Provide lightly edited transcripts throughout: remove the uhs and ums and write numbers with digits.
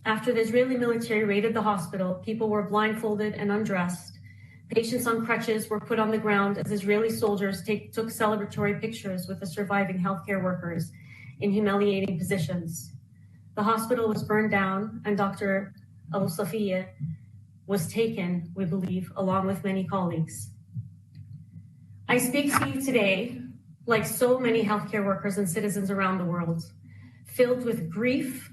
After the Israeli military raided the hospital, people were blindfolded and undressed. Patients on crutches were put on the ground as Israeli soldiers took celebratory pictures with the surviving healthcare workers in humiliating positions. The hospital was burned down, and Dr. Al-Safiya was taken, we believe, along with many colleagues. I speak to you today, like so many healthcare workers and citizens around the world, filled with grief,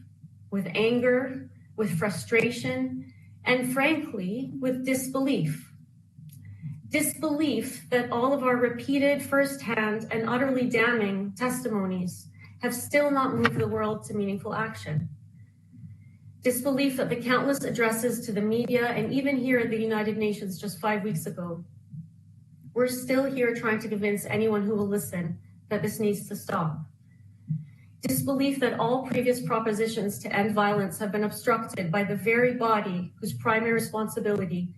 with anger, with frustration, and frankly, with disbelief. Disbelief that all of our repeated firsthand and utterly damning testimonies have still not moved the world to meaningful action. Disbelief that the countless addresses to the media and even here at the United Nations just 5 weeks ago, we're still here trying to convince anyone who will listen that this needs to stop. Disbelief that all previous propositions to end violence have been obstructed by the very body whose primary responsibility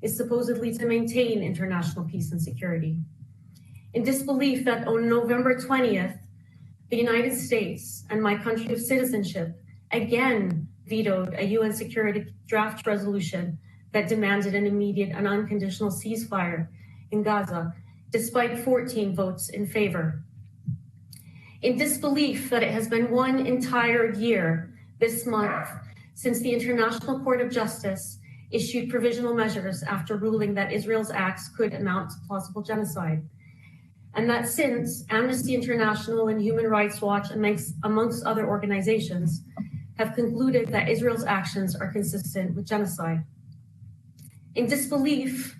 is supposedly to maintain international peace and security. In disbelief that on November 20th, the United States and my country of citizenship again vetoed a UN security draft resolution that demanded an immediate and unconditional ceasefire in Gaza, despite 14 votes in favor. In disbelief that it has been one entire year this month since the International Court of Justice issued provisional measures after ruling that Israel's acts could amount to plausible genocide. And that since Amnesty International and Human Rights Watch, amongst other organizations, have concluded that Israel's actions are consistent with genocide. In disbelief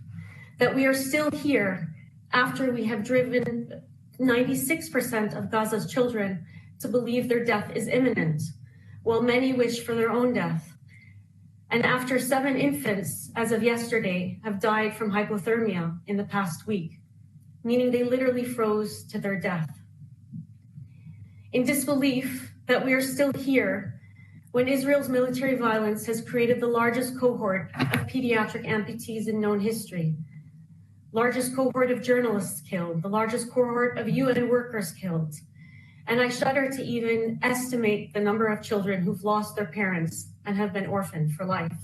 that we are still here after we have driven 96% of Gaza's children to believe their death is imminent, while many wish for their own death. And after 7 infants, as of yesterday, have died from hypothermia in the past week, meaning they literally froze to their death. In disbelief that we are still here when Israel's military violence has created the largest cohort of pediatric amputees in known history, largest cohort of journalists killed, the largest cohort of UN workers killed. And I shudder to even estimate the number of children who've lost their parents and have been orphaned for life.